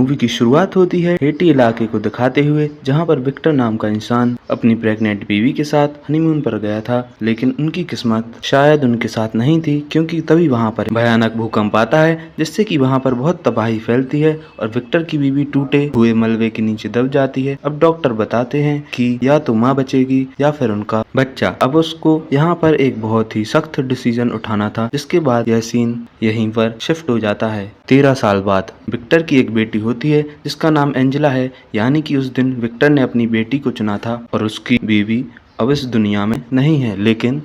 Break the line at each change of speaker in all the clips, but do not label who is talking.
Movie की शुरुआत होती है हेटी इलाके को दिखाते हुए, जहां पर विक्टर नाम का इंसान अपनी प्रेग्नेंट बीवी के साथ हनीमून पर गया था, लेकिन उनकी किस्मत शायद उनके साथ नहीं थी, क्योंकि तभी वहां पर भयानक भूकंप आता है, जिससे कि वहां पर बहुत तबाही फैलती है और विक्टर की बीवी टूटे हुए मलबे के नीचे दब जाती है। अब डॉक्टर बताते हैं कि या तो माँ बचेगी या फिर उनका बच्चा। अब उसको यहाँ पर एक बहुत ही सख्त डिसीजन उठाना था, जिसके बाद यह सीन यहीं पर शिफ्ट हो जाता है। 13 साल बाद विक्टर की एक बेटी होती है जिसका नाम एंजेला है, यानी कि उस दिन विक्टर ने अपनी बेटी को चुना था और उसकी बीवी अब इस दुनिया में नहीं है। लेकिन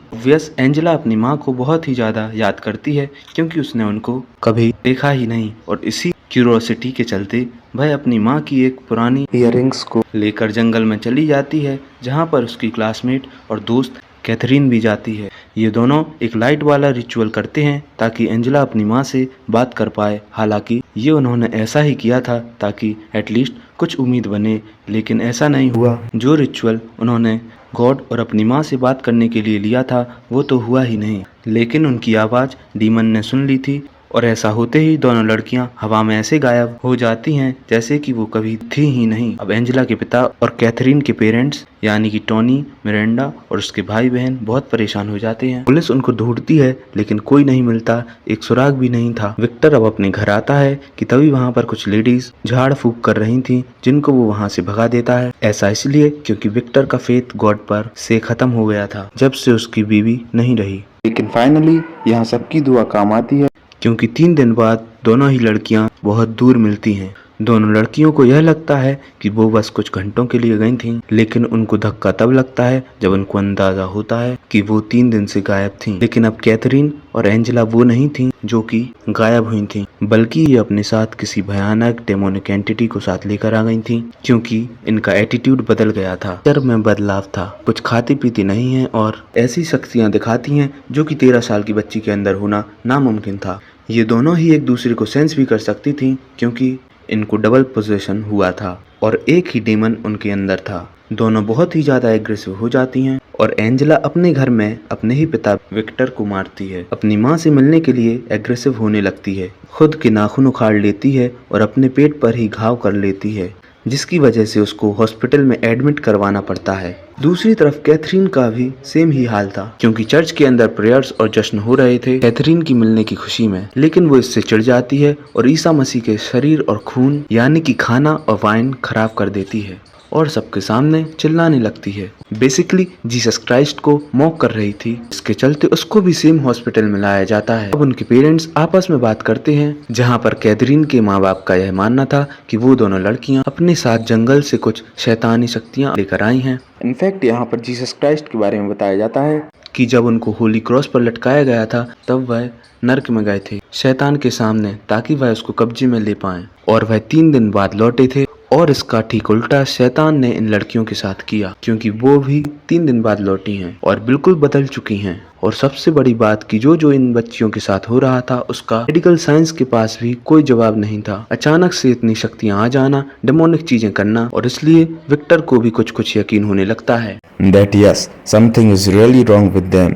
एंजेला अपनी माँ को बहुत ही ज्यादा याद करती है, क्योंकि उसने उनको कभी देखा ही नहीं, और इसी क्यूरोसिटी के चलते वह अपनी माँ की एक पुरानी इयररिंग्स को लेकर जंगल में चली जाती है, जहाँ पर उसकी क्लासमेट और दोस्त कैथरीन भी जाती है। ये दोनों एक लाइट वाला रिचुअल करते हैं ताकि एंजेला अपनी माँ से बात कर पाए। हालांकि ये उन्होंने ऐसा ही किया था ताकि एटलीस्ट कुछ उम्मीद बने, लेकिन ऐसा नहीं हुआ। जो रिचुअल उन्होंने गॉड और अपनी माँ से बात करने के लिए लिया था वो तो हुआ ही नहीं, लेकिन उनकी आवाज़ डीमन ने सुन ली थी, और ऐसा होते ही दोनों लड़कियां हवा में ऐसे गायब हो जाती हैं जैसे कि वो कभी थी ही नहीं। अब एंजेला के पिता और कैथरीन के पेरेंट्स यानी कि टोनी, मिरांडा और उसके भाई बहन बहुत परेशान हो जाते हैं। पुलिस उनको ढूंढती है लेकिन कोई नहीं मिलता, एक सुराग भी नहीं था। विक्टर अब अपने घर आता है कि तभी वहाँ पर कुछ लेडीज झाड़ फूक कर रही थी, जिनको वो वहाँ से भगा देता है। ऐसा इसलिए क्योंकि विक्टर का फेथ गॉड पर से खत्म हो गया था जब से उसकी बीवी नहीं रही। लेकिन फाइनली यहाँ सबकी दुआ काम आती है, क्योंकि 3 दिन बाद दोनों ही लड़कियां बहुत दूर मिलती हैं। दोनों लड़कियों को यह लगता है कि वो बस कुछ घंटों के लिए गई थीं, लेकिन उनको धक्का तब लगता है जब उनको अंदाजा होता है कि वो 3 दिन से गायब थीं। लेकिन अब कैथरीन और एंजेला वो नहीं थीं जो कि गायब हुई थीं, बल्कि ये अपने साथ किसी भयानक डेमोनिक एंटिटी को साथ लेकर आ गई थीं, क्योंकि इनका एटीट्यूड बदल गया था। नेचर में बदलाव था, कुछ खाती पीती नहीं है और ऐसी शक्तियाँ दिखाती हैं जो कि 13 साल की बच्ची के अंदर होना नामुमकिन था। ये दोनों ही एक दूसरे को सेंस भी कर सकती थीं, क्योंकि इनको डबल पोजीशन हुआ था और एक ही डेमन उनके अंदर था। दोनों बहुत ही ज्यादा एग्रेसिव हो जाती हैं और एंजेला अपने घर में अपने ही पिता विक्टर को मारती है। अपनी माँ से मिलने के लिए एग्रेसिव होने लगती है, खुद के नाखून उखाड़ लेती है और अपने पेट पर ही घाव कर लेती है, जिसकी वजह से उसको हॉस्पिटल में एडमिट करवाना पड़ता है। दूसरी तरफ कैथरीन का भी सेम ही हाल था, क्योंकि चर्च के अंदर प्रेयर्स और जश्न हो रहे थे कैथरीन की मिलने की खुशी में, लेकिन वो इससे चिढ़ जाती है और ईसा मसीह के शरीर और खून यानी कि खाना और वाइन खराब कर देती है और सबके सामने चिल्लाने लगती है। बेसिकली जीसस क्राइस्ट को मॉक कर रही थी, इसके चलते उसको भी सेम हॉस्पिटल में लाया जाता है। अब उनके पेरेंट्स आपस में बात करते हैं, जहां पर कैथरीन के माँ बाप का यह मानना था कि वो दोनों लड़कियां अपने साथ जंगल से कुछ शैतानी शक्तियां लेकर आई हैं। इनफैक्ट यहाँ पर जीसस क्राइस्ट के बारे में बताया जाता है कि जब उनको होली क्रॉस पर लटकाया गया था तब वह नर्क में गए थे शैतान के सामने, ताकि वह उसको कब्जे में ले पाएं, और वह 3 दिन बाद लौटे थे। और इसका ठीक उल्टा शैतान ने इन लड़कियों के साथ किया, क्योंकि वो भी 3 दिन बाद लौटी हैं और बिल्कुल बदल चुकी हैं। और सबसे बड़ी बात कि जो इन बच्चियों के साथ हो रहा था उसका मेडिकल साइंस के पास भी कोई जवाब नहीं था। अचानक से इतनी शक्तियां आ जाना, डेमोनिक चीजें करना, और इसलिए विक्टर को भी कुछ यकीन होने लगता है
that yes, something is really wrong with them.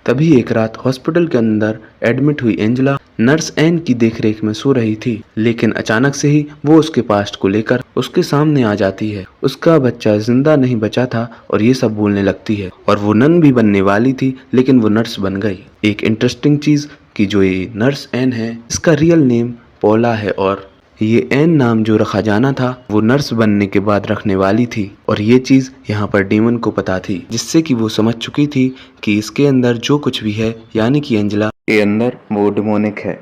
तभी एक रात हॉस्पिटल के अंदर एडमिट हुई एंजेला नर्स एन की देखरेख में सो रही थी, लेकिन अचानक से ही वो उसके पास्ट को लेकर उसके सामने आ जाती है। उसका बच्चा जिंदा नहीं बचा था और ये सब बोलने लगती है, और वो नन भी बनने वाली थी लेकिन वो नर्स बन गई। एक इंटरेस्टिंग चीज कि जो ये नर्स एन है इसका रियल नेम पौला है, और ये एन नाम जो रखा जाना था वो नर्स बनने के बाद रखने वाली थी। और ये चीज यहाँ पर डेमन को पता थी, जिससे कि वो समझ चुकी थी कि इसके अंदर जो कुछ भी है यानी कि एंजेला के अंदर वो डेमोनिक है,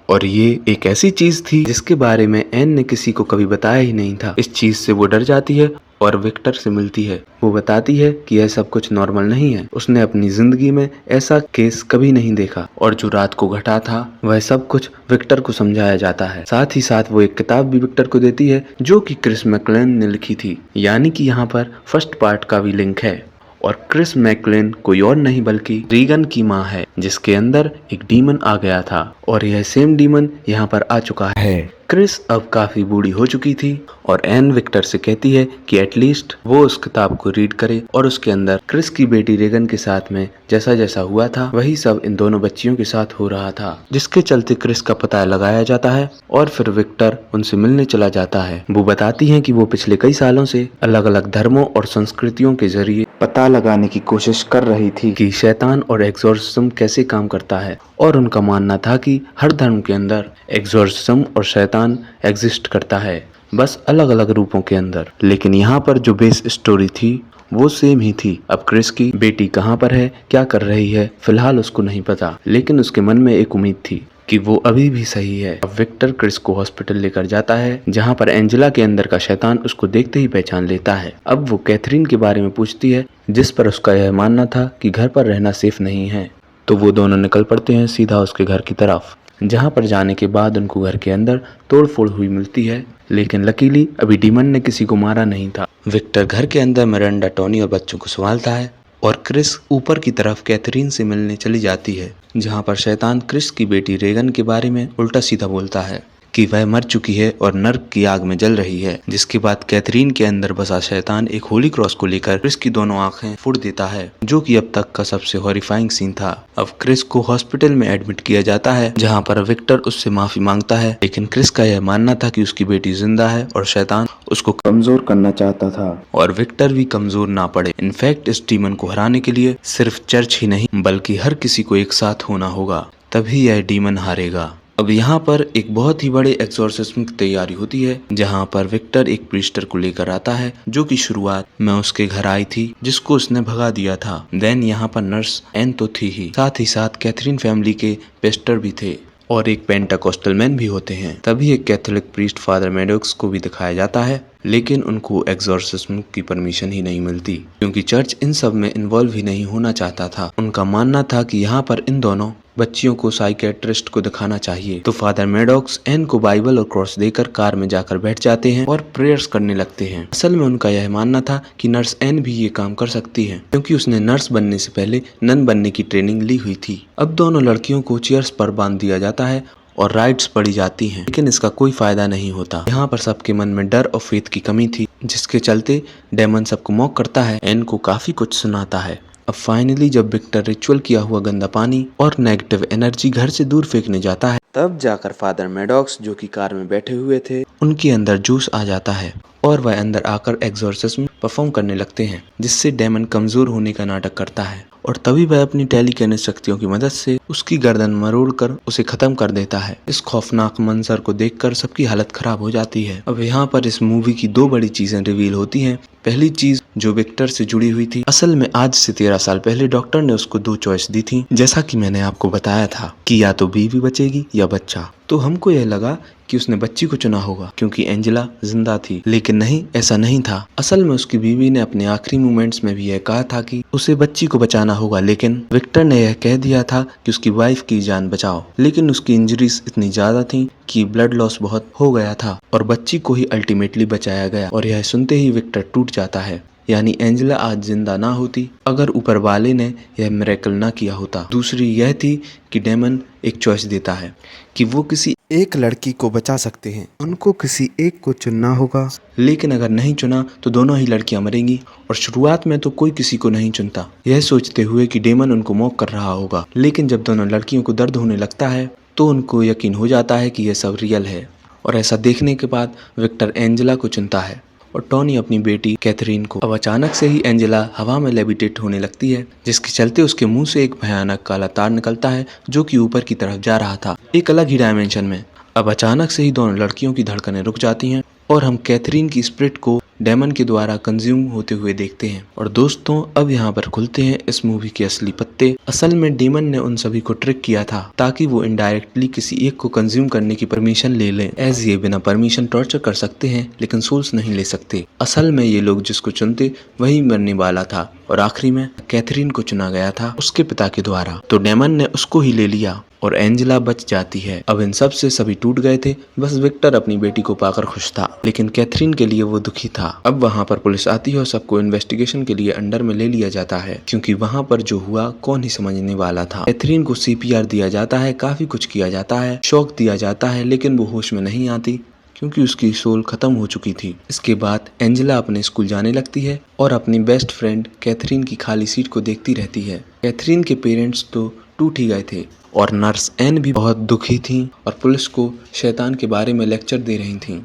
और ये एक ऐसी चीज थी जिसके बारे में एन ने किसी को कभी बताया ही नहीं था। इस चीज से वो डर जाती है और विक्टर से मिलती है। वो बताती है कि यह सब कुछ नॉर्मल नहीं है, उसने अपनी जिंदगी में ऐसा केस कभी नहीं देखा, और जो रात को घटा था वह सब कुछ विक्टर को समझाया जाता है। साथ ही साथ वो एक किताब भी विक्टर को देती है जो कि क्रिस मैकलेन ने लिखी थी, यानी कि यहाँ पर फर्स्ट पार्ट का भी लिंक है। और क्रिस मैकलेन कोई और नहीं बल्कि रीगन की माँ है, जिसके अंदर एक डीमन आ गया था और यह सेम डीमन यहाँ पर आ चुका है। क्रिस अब काफी बूढ़ी हो चुकी थी और एन विक्टर से कहती है कि एटलीस्ट वो उस किताब को रीड करे और उसके अंदर क्रिस की बेटी रेगन के साथ में जैसा जैसा हुआ था वही सब इन दोनों बच्चियों के साथ हो रहा था, जिसके चलते क्रिस का पता लगाया जाता है और फिर विक्टर उनसे मिलने चला जाता है। वो बताती हैं कि वो पिछले कई सालों से अलग अलग धर्मों और संस्कृतियों के जरिए पता लगाने की कोशिश कर रही थी कि शैतान और एक्सोर्सिज्म कैसे काम करता है, और उनका मानना था कि हर धर्म के अंदर एक्सोर्सिज्म और शैतान एग्जिस्ट करता है, बस अलग अलग रूपों के अंदर। लेकिन यहाँ पर जो बेस स्टोरी थी वो सेम ही थी। अब क्रिस की बेटी कहाँ पर है, क्या कर रही है, फिलहाल उसको नहीं पता, लेकिन उसके मन में एक उम्मीद थी कि वो अभी भी सही है। अब विक्टर क्रिस को हॉस्पिटल लेकर जाता है, जहाँ पर एंजेला के अंदर का शैतान उसको देखते ही पहचान लेता है। अब वो कैथरीन के बारे में पूछती है, जिस पर उसका यह मानना था कि घर पर रहना सेफ नहीं है। तो वो दोनों निकल पड़ते हैं सीधा उसके घर की तरफ, जहाँ पर जाने के बाद उनको घर के अंदर तोड़फोड़ हुई मिलती है, लेकिन लकीली अभी डीमन ने किसी को मारा नहीं था। विक्टर घर के अंदर मिरांडा, टॉनी और बच्चों को संभालता है और क्रिस ऊपर की तरफ कैथरीन से मिलने चली जाती है, जहाँ पर शैतान क्रिस की बेटी रेगन के बारे में उल्टा सीधा बोलता है कि वह मर चुकी है और नर्क की आग में जल रही है। जिसके बाद कैथरीन के अंदर बसा शैतान एक होली क्रॉस को लेकर क्रिस की दोनों आंखें फोड़ देता है, जो कि अब तक का सबसे हॉरिफाइंग सीन था। अब क्रिस को हॉस्पिटल में एडमिट किया जाता है, जहां पर विक्टर उससे माफी मांगता है, लेकिन क्रिस का यह मानना था कि उसकी बेटी जिंदा है और शैतान उसको कमजोर करना चाहता था, और विक्टर भी कमजोर ना पड़े। इनफैक्ट इस डीमन को हराने के लिए सिर्फ चर्च ही नहीं बल्कि हर किसी को एक साथ होना होगा, तभी यह डीमन हारेगा। अब यहाँ पर एक बहुत ही बड़े एक्सोर्सिज्म की तैयारी होती है, जहाँ पर विक्टर एक प्रीस्टर को लेकर आता है, जो कि शुरुआत में उसके घर आई थी, जिसको उसने भगा दिया था। देन यहाँ पर नर्स एन तो थी ही, साथ ही साथ कैथरीन फैमिली के पेस्टर भी थे और एक पेंटाकोस्टल मैन भी होते हैं। तभी एक कैथोलिक प्रीस्ट फादर मैडॉक्स को भी दिखाया जाता है, लेकिन उनको एक्सोर्सिज्म की परमिशन ही नहीं मिलती, क्योंकि चर्च इन सब में इन्वॉल्व ही नहीं होना चाहता था। उनका मानना था कि यहाँ पर इन दोनों बच्चियों को साइकेट्रिस्ट को दिखाना चाहिए। तो फादर मैडॉक्स एन को बाइबल और क्रॉस देकर कार में जाकर बैठ जाते हैं और प्रेयर्स करने लगते हैं। असल में उनका यह मानना था कि नर्स एन भी ये काम कर सकती है, क्योंकि उसने नर्स बनने से पहले नन बनने की ट्रेनिंग ली हुई थी। अब दोनों लड़कियों को चेयर्स पर बांध दिया जाता है और राइट्स पड़ी जाती हैं, लेकिन इसका कोई फायदा नहीं होता। यहाँ पर सबके मन में डर और फेथ की कमी थी, जिसके चलते डेमन सबको मॉक करता है, एन को काफी कुछ सुनाता है। अब फाइनली जब विक्टर रिचुअल किया हुआ गंदा पानी और नेगेटिव एनर्जी घर से दूर फेंकने जाता है, तब जाकर फादर मैडॉक्स, जो कि कार में बैठे हुए थे, उनके अंदर जोश आ जाता है और वह अंदर आकर एक्सोर्सिज्म परफॉर्म करने लगते हैं, जिससे डेमन कमजोर होने का नाटक करता है और तभी वह अपनी टेलीकिनेसिस शक्तियों की मदद से उसकी गर्दन मरोड़कर उसे खत्म कर देता है। इस खौफनाक मंजर को देखकर सबकी हालत खराब हो जाती है। अब यहाँ पर इस मूवी की दो बड़ी चीजें रिवील होती हैं। पहली चीज जो विक्टर से जुड़ी हुई थी, असल में आज से 13 साल पहले डॉक्टर ने उसको 2 चॉइस दी थी, जैसा कि मैंने आपको बताया था कि या तो बीवी बचेगी या बच्चा। तो हमको यह लगा कि उसने बच्ची को चुना होगा क्योंकि एंजेला जिंदा थी, लेकिन नहीं, ऐसा नहीं था। असल में उसकी बीवी ने अपने आखिरी मोमेंट्स में भी यह कहा था कि उसे बच्ची को बचाना होगा, लेकिन विक्टर ने यह कह दिया था कि उसकी वाइफ की जान बचाओ। लेकिन उसकी इंजरीज इतनी ज्यादा थी कि ब्लड लॉस बहुत हो गया था और बच्ची को ही अल्टीमेटली बचाया गया, और यह सुनते ही विक्टर टूट जाता है। यानी एंजेला आज जिंदा ना होती अगर ऊपर वाले ने यह मिरेकल ना किया होता। दूसरी यह थी कि डेमन एक चॉइस देता है कि वो किसी एक लड़की को बचा सकते हैं, उनको किसी एक को चुनना होगा, लेकिन अगर नहीं चुना तो दोनों ही लड़कियां मरेंगी। और शुरुआत में तो कोई किसी को नहीं चुनता, यह सोचते हुए कि डेमन उनको मॉक कर रहा होगा। लेकिन जब दोनों लड़कियों को दर्द होने लगता है तो उनको यकीन हो जाता है कि यह सब रियल है, और ऐसा देखने के बाद विक्टर एंजेला को चुनता है और टॉनी अपनी बेटी कैथरीन को। अब अचानक से ही एंजेला हवा में लेविटेट होने लगती है, जिसके चलते उसके मुंह से एक भयानक काला तार निकलता है, जो कि ऊपर की तरफ जा रहा था, एक अलग ही डायमेंशन में। अब अचानक से ही दोनों लड़कियों की धड़कनें रुक जाती हैं और हम कैथरीन की स्पिरिट को डेमन के द्वारा कंज्यूम होते हुए देखते हैं। और दोस्तों, अब यहाँ पर खुलते हैं इस मूवी के असली पत्ते। असल में डेमन ने उन सभी को ट्रिक किया था ताकि वो इनडायरेक्टली किसी एक को कंज्यूम करने की परमिशन ले लें, एज ये बिना परमिशन टॉर्चर कर सकते हैं लेकिन सोल्स नहीं ले सकते। असल में ये लोग जिसको चुनते वही मरने वाला था, और आखिरी में कैथरीन को चुना गया था उसके पिता के द्वारा, तो डेमन ने उसको ही ले लिया। और एंजेला बच जाती है। अब इन सब से सभी टूट गए थे, बस विक्टर अपनी बेटी को पाकर खुश था, लेकिन कैथरीन के लिए वो दुखी था। अब वहाँ पर पुलिस आती है और सबको इन्वेस्टिगेशन के लिए अंडर में ले लिया जाता है, क्योंकि वहाँ पर जो हुआ कौन ही समझने वाला था। कैथरीन को CPR दिया जाता है, काफी कुछ किया जाता है, शॉक दिया जाता है, लेकिन वो होश में नहीं आती क्योंकि उसकी सोल खत्म हो चुकी थी। इसके बाद एंजेला अपने स्कूल जाने लगती है और अपनी बेस्ट फ्रेंड कैथरीन की खाली सीट को देखती रहती है। कैथरीन के पेरेंट्स तो टूट ही गए थे और नर्स एन भी बहुत दुखी थी और पुलिस को शैतान के बारे में लेक्चर दे रही थी।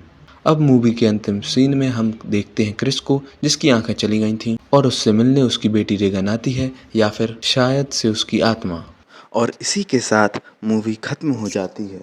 अब मूवी के अंतिम सीन में हम देखते हैं क्रिस को, जिसकी आंखें चली गई थी और उससे मिलने उसकी बेटी रेगन आती है, या फिर शायद से उसकी आत्मा। और इसी के साथ मूवी खत्म हो जाती है।